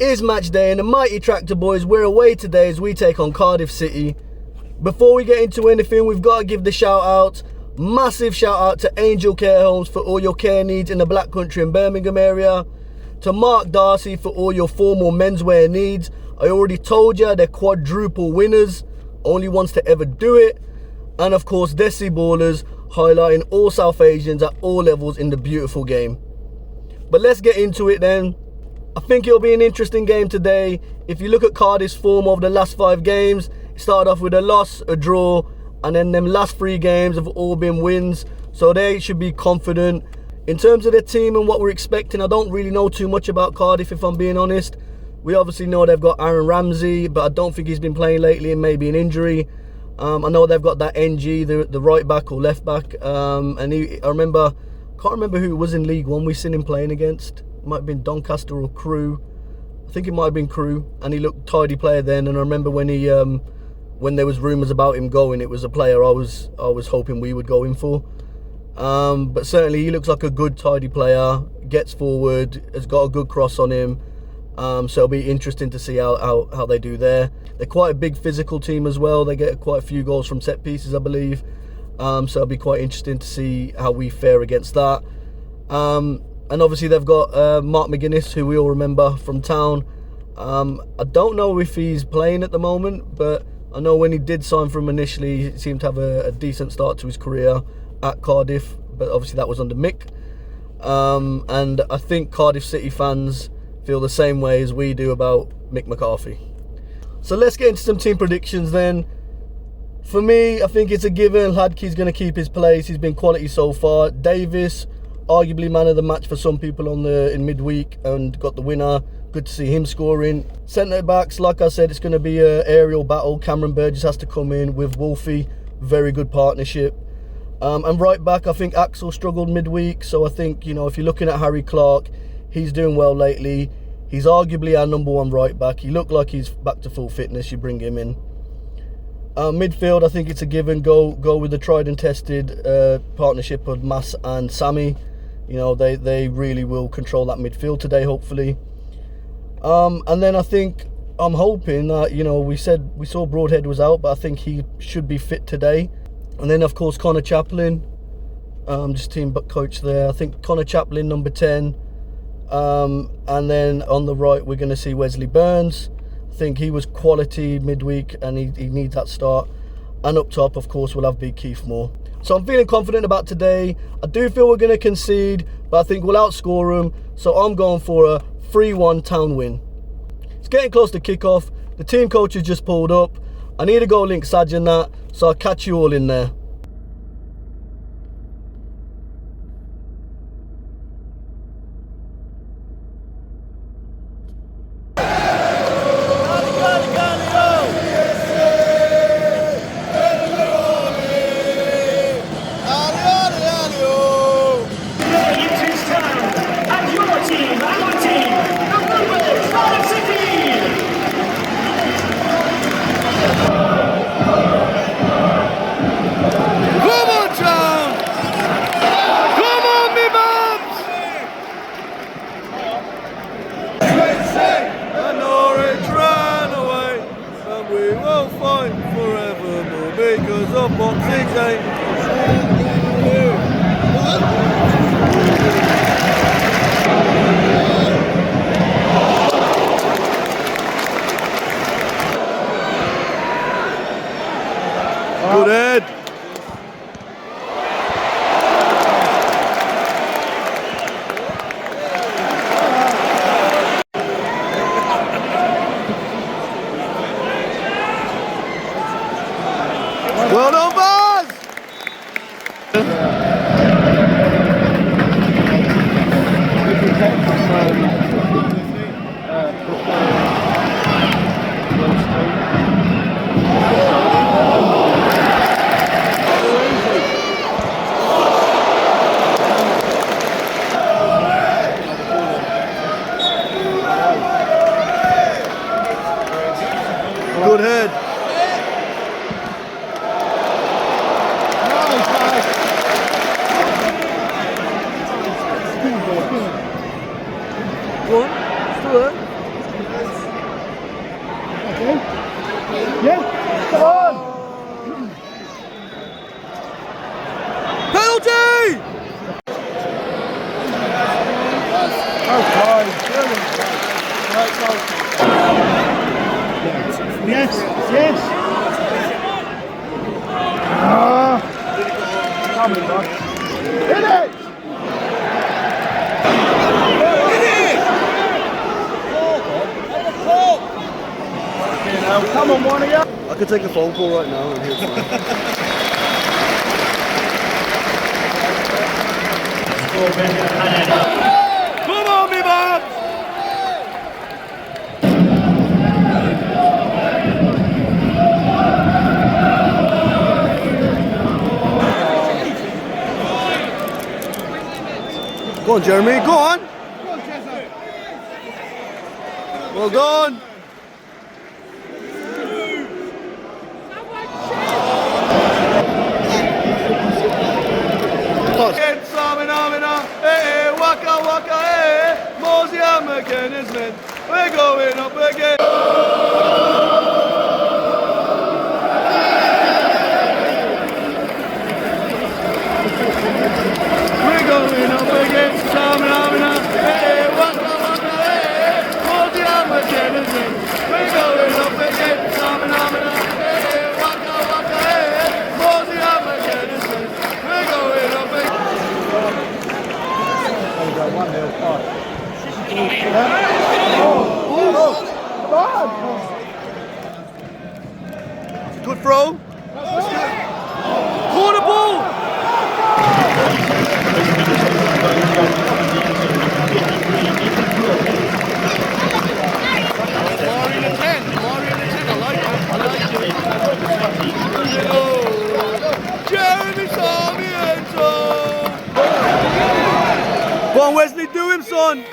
is match day and the mighty Tractor Boys, we're away today as we take on Cardiff City. Before we get into anything, we've got to give the shout out, massive shout out to Angel Care Homes for all your care needs in the Black Country and Birmingham area. To Mark Darcy for all your formal menswear needs. I already told you they're quadruple winners, only ones to ever do it. And of course Desi Ballers, highlighting all South Asians at all levels in the beautiful game. But let's get into it then. I think it'll be an interesting game today. If you look at Cardiff's form over the last 5 games, it started off with a loss, a draw, and then them last 3 games have all been wins. So they should be confident. In terms of their team and what we're expecting, I don't really know too much about Cardiff, if I'm being honest. We obviously know they've got Aaron Ramsey, but I don't think he's been playing lately and maybe an injury. I know they've got that NG, the right back or left back. And I can't remember who it was in League One we seen him playing against. It might have been Doncaster or Crewe. I think it might have been Crewe. And he looked tidy player then. And I remember when there was rumours about him going, it was a player I was hoping we would go in for. But certainly he looks like a good tidy player, gets forward, has got a good cross on him. So it'll be interesting to see how they do there. They're quite a big physical team as well. They get quite a few goals from set pieces, I believe. So it'll be quite interesting to see how we fare against that. And obviously they've got Mark McGuinness, who we all remember from Town. I don't know if he's playing at the moment, but I know when he did sign for him initially, he seemed to have a decent start to his career at Cardiff, but obviously that was under Mick. And I think Cardiff City fans feel the same way as we do about Mick McCarthy. So let's get into some team predictions then. For me, I think it's a given. Hladky's going to keep his place. He's been quality so far. Davis, arguably man of the match for some people in midweek and got the winner. Good to see him scoring. Centre backs, like I said, it's going to be an aerial battle. Cameron Burgess has to come in with Wolfie. Very good partnership. And right back, I think Axel struggled midweek. So I think, if you're looking at Harry Clark, he's doing well lately. He's arguably our number 1 right back. He looked like he's back to full fitness. You bring him in. Midfield, I think it's a given. Go with the tried and tested partnership of Mas and Sammy. They really will control that midfield today, hopefully. And then I think I'm hoping that we saw Broadhead was out, but I think he should be fit today. And then of course Connor Chaplin, just team coach there. I think Connor Chaplin, number 10. And then on the right we're going to see Wesley Burns. I think he was quality midweek and he needs that start. And up top, of course, we'll have Big Keith Moore. So I'm feeling confident about today. I do feel we're going to concede, but I think we'll outscore them. So I'm going for a 3-1 Town win. It's getting close to kickoff. The team coach has just pulled up. I need to go link Saj and that, so I'll catch you all in there. Good head. Well done, Buzz! Good head. one again. I could take a phone call right now and hit one. Come on, me man! Go on, Jeremy, go on! Well done! Waka waka, Mosey and McKenna's men. We're going up again. We're going up again. Samina, waka waka, Mosey and McKenna's men. We're going up again. Samina, waka waka, Mosey and McKenna's men. We're going up again. 1-0. Good throw. Corner ball. Jeremy Sarmiento. Go on, Wesley, do him, son.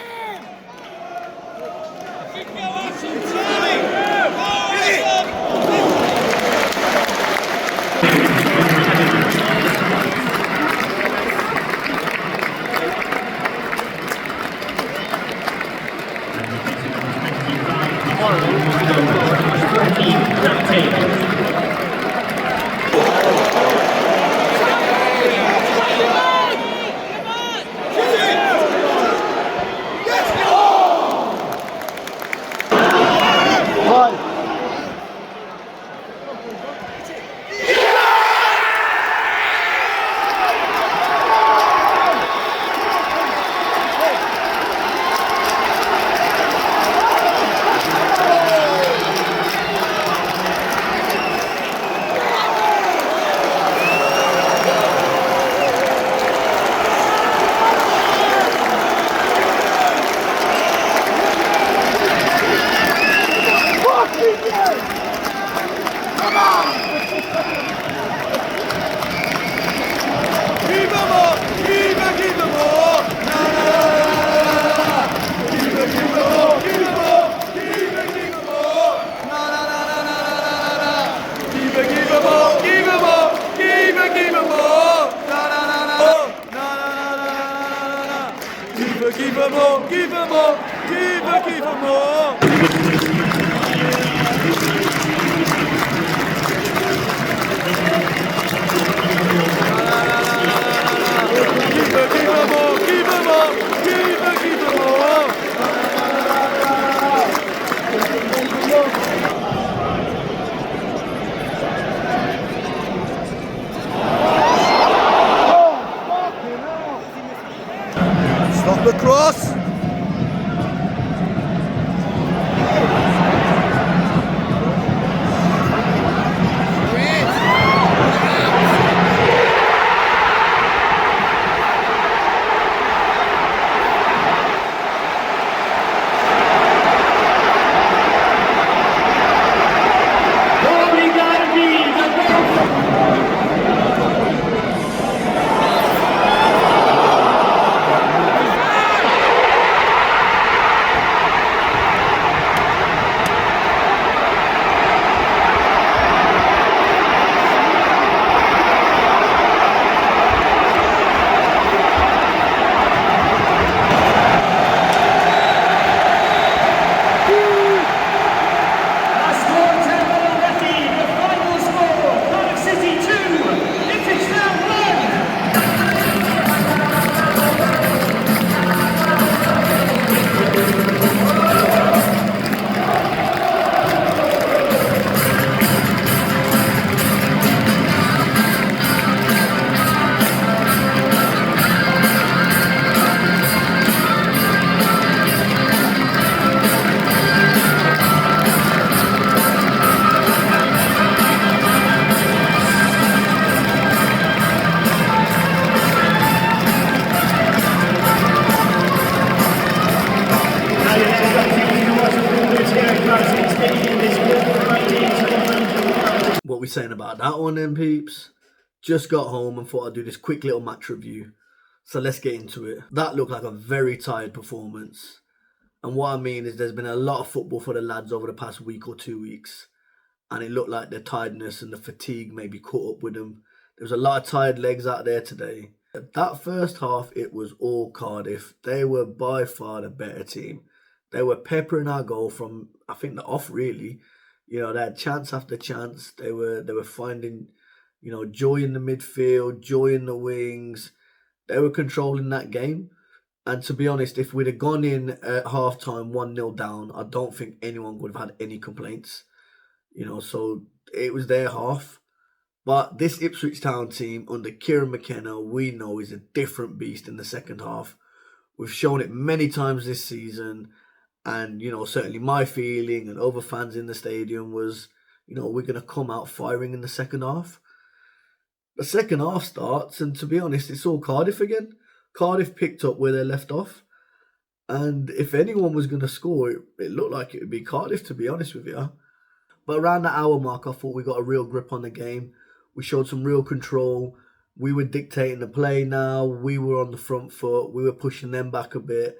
Keep him up, keep him up. Stop the cross. what we saying about that one then, peeps? Just got home and thought I'd do this quick little match review. So let's get into it. That looked like a very tired performance. And what I mean is there's been a lot of football for the lads over the past week or 2 weeks. And it looked like the tiredness and the fatigue maybe caught up with them. There was a lot of tired legs out there today. That first half, it was all Cardiff. They were by far the better team. They were peppering our goal from, I think, the off, really. You know, they had chance after chance. They were finding, you know, joy in the midfield, joy in the wings. They were controlling that game. And to be honest, if we'd have gone in at half-time 1-0 down, I don't think anyone would have had any complaints. You know, so it was their half. But this Ipswich Town team under Kieran McKenna, we know is a different beast in the second half. We've shown it many times this season. And, you know, certainly my feeling and other fans in the stadium was, you know, we're going to come out firing in the second half. The second half starts, and to be honest, it's all Cardiff again. Cardiff picked up where they left off. And if anyone was going to score, it looked like it would be Cardiff, to be honest with you. But around the hour mark, I thought we got a real grip on the game. We showed some real control. We were dictating the play now. We were on the front foot. We were pushing them back a bit.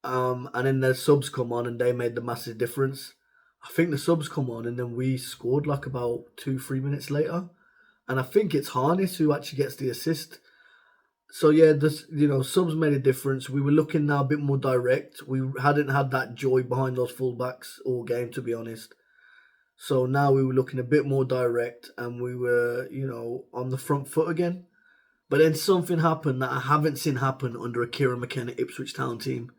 And then the subs come on and they made the massive difference. I think the subs come on and then we scored like about 2-3 minutes later. And I think it's Harness who actually gets the assist. So yeah, subs made a difference. We were looking now a bit more direct. We hadn't had that joy behind those fullbacks all game, to be honest. So now we were looking a bit more direct and we were, you know, on the front foot again. But then something happened that I haven't seen happen under a Kieran McKenna Ipswich Town team.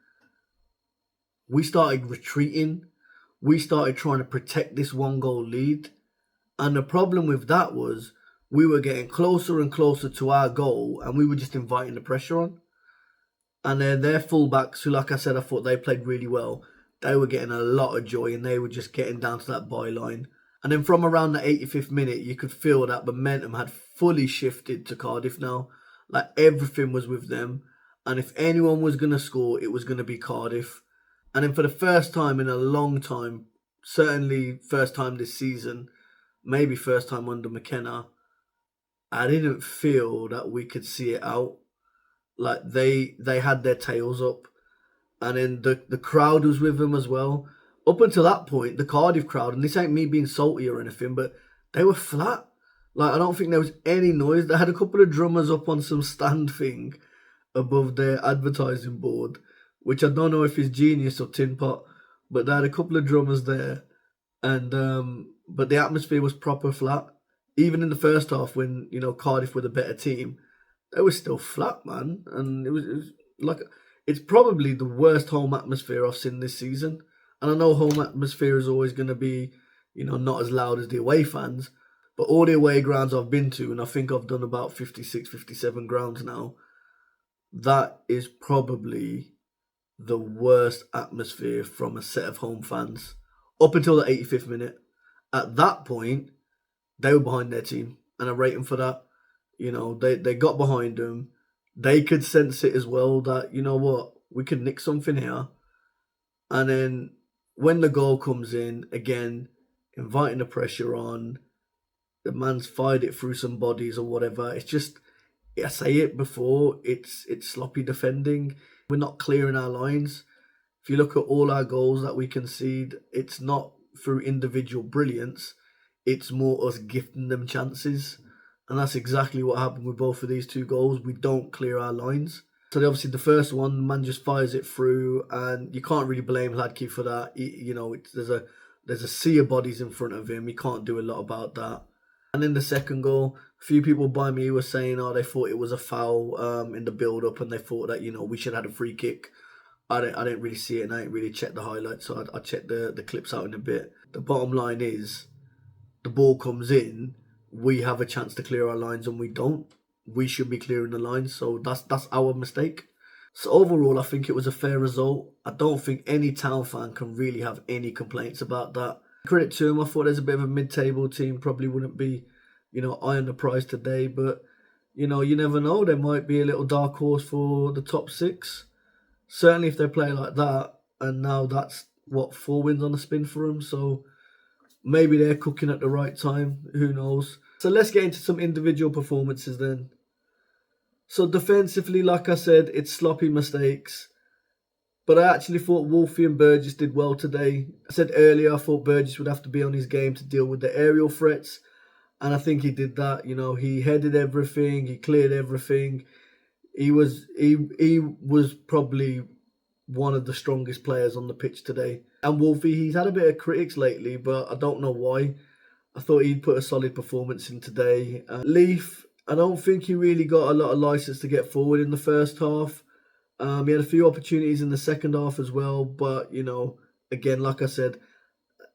We started retreating. We started trying to protect this 1-goal lead. And the problem with that was we were getting closer and closer to our goal and we were just inviting the pressure on. And then their fullbacks, who, like I said, I thought they played really well, they were getting a lot of joy and they were just getting down to that byline. And then from around the 85th minute, you could feel that momentum had fully shifted to Cardiff now. Like everything was with them. And if anyone was going to score, it was going to be Cardiff. And then for the first time in a long time, certainly first time this season, maybe first time under McKenna, I didn't feel that we could see it out. Like they had their tails up. And then the crowd was with them as well. Up until that point, the Cardiff crowd, and this ain't me being salty or anything, but they were flat. Like, I don't think there was any noise. They had a couple of drummers up on some stand thing above their advertising board, which I don't know if it's Genius or Tin Pot, but they had a couple of drummers there. And but the atmosphere was proper flat. Even in the first half, when, you know, Cardiff were the better team, they were still flat, man. And it was like, it's probably the worst home atmosphere I've seen this season. And I know home atmosphere is always going to be, you know, not as loud as the away fans. But all the away grounds I've been to, and I think I've done about 56, 57 grounds now, that is probably the worst atmosphere from a set of home fans up until the 85th minute. At that point, they were behind their team, and I rate them for that. You know, they got behind them. They could sense it as well that, you know what, we could nick something here. And then when the goal comes in, again, inviting the pressure on, the man's fired it through some bodies or whatever. It's just, I say it before, it's sloppy defending. We're not clearing our lines. If you look at all our goals that we concede, it's not through individual brilliance. It's more us gifting them chances. And that's exactly what happened with both of these two goals. We don't clear our lines. So obviously the first one, the man just fires it through, and you can't really blame Hladky for that. You know, there's a sea of bodies in front of him. He can't do a lot about that. And then the second goal, a few people by me were saying, oh, they thought it was a foul in the build-up, and they thought that, you know, we should have had a free kick. I didn't really see it, and I didn't really check the highlights, so I checked the clips out in a bit. The bottom line is, the ball comes in, we have a chance to clear our lines and we don't. We should be clearing the lines, so that's our mistake. So overall, I think it was a fair result. I don't think any Town fan can really have any complaints about that. Credit to him, I thought there's a bit of a mid-table team, probably wouldn't be, you know, eye on the prize today, but, you know, you never know. There might be a little dark horse for the top six. Certainly if they play like that, and now that's, 4 wins on the spin for them, so Maybe they're cooking at the right time. Who knows? So let's get into some individual performances then. So defensively, like I said, it's sloppy mistakes. But I actually thought Wolfie and Burgess did well today. I said earlier I thought Burgess would have to be on his game to deal with the aerial threats. And I think he did that. You know, he headed everything, he cleared everything. He was probably one of the strongest players on the pitch today. And Wolfie, he's had a bit of critics lately, but I don't know why. I thought he'd put a solid performance in today. Leaf, I don't think he really got a lot of license to get forward in the first half. He had a few opportunities in the second half as well, but you know, again, like I said,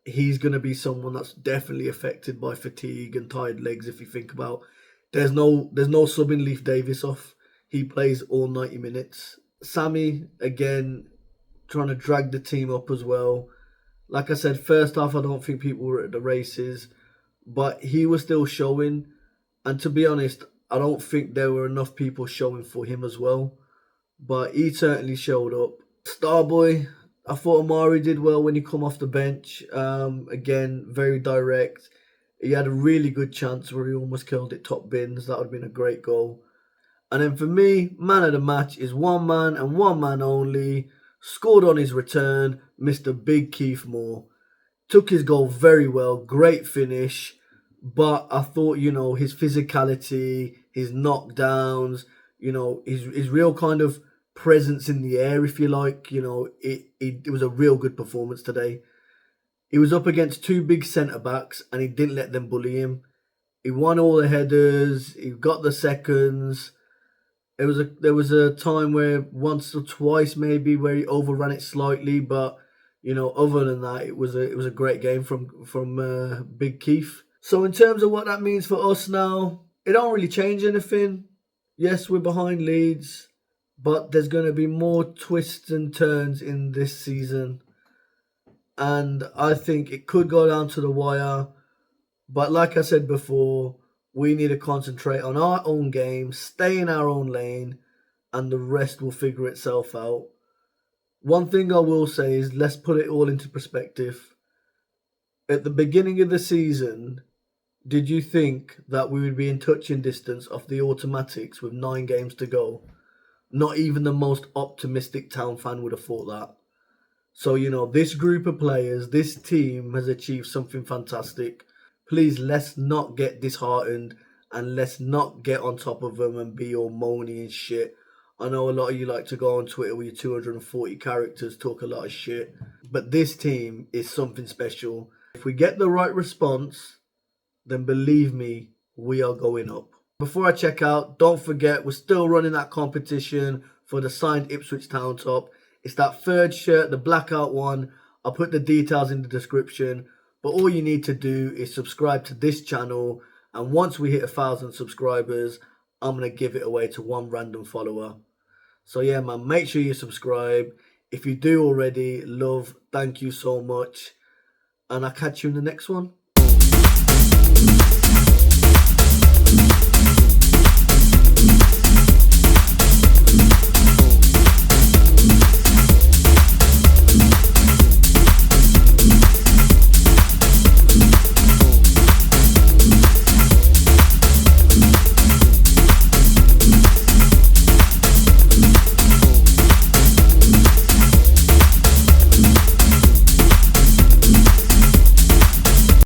he's going to be someone that's definitely affected by fatigue and tired legs. If you think about, there's no subbing Leaf Davis off. He plays all 90 minutes. Sammy, again, trying to drag the team up as well. Like I said, first half, I don't think people were at the races, but he was still showing. And to be honest, I don't think there were enough people showing for him as well. But he certainly showed up. Starboy, I thought Amari did well when he come off the bench. Again, very direct. He had a really good chance where he almost killed it top bins. That would have been a great goal. And then for me, man of the match is one man and one man only. Scored on his return, Mr. Big Keith Moore. Took his goal very well, great finish. But I thought, you know, his physicality, his knockdowns, you know, his real kind of presence in the air, if you like, you know, it was a real good performance today. He was up against two big centre-backs and he didn't let them bully him. He won all the headers, he got the seconds. There was a time where once or twice maybe where he overran it slightly, but you know, other than that, it was a great game from Big Keith. So in terms of what that means for us now, it don't really change anything. Yes, we're behind Leeds, but there's going to be more twists and turns in this season, and I think it could go down to the wire. But like I said before, we need to concentrate on our own game, stay in our own lane, and the rest will figure itself out. One thing I will say is let's put it all into perspective. At the beginning of the season, did you think that we would be in touching distance of the automatics with 9 games to go? Not even the most optimistic town fan would have thought that. So, you know, this group of players, this team has achieved something fantastic. Please, let's not get disheartened and let's not get on top of them and be all moany and shit. I know a lot of you like to go on Twitter with your 240 characters, talk a lot of shit. But this team is something special. If we get the right response, then believe me, we are going up. Before I check out, don't forget, we're still running that competition for the signed Ipswich Town Top. It's that third shirt, the blackout one. I'll put the details in the description. But all you need to do is subscribe to this channel. And once we hit 1,000 subscribers, I'm going to give it away to one random follower. So yeah, man, make sure you subscribe. If you do already, love, thank you so much. And I'll catch you in the next one.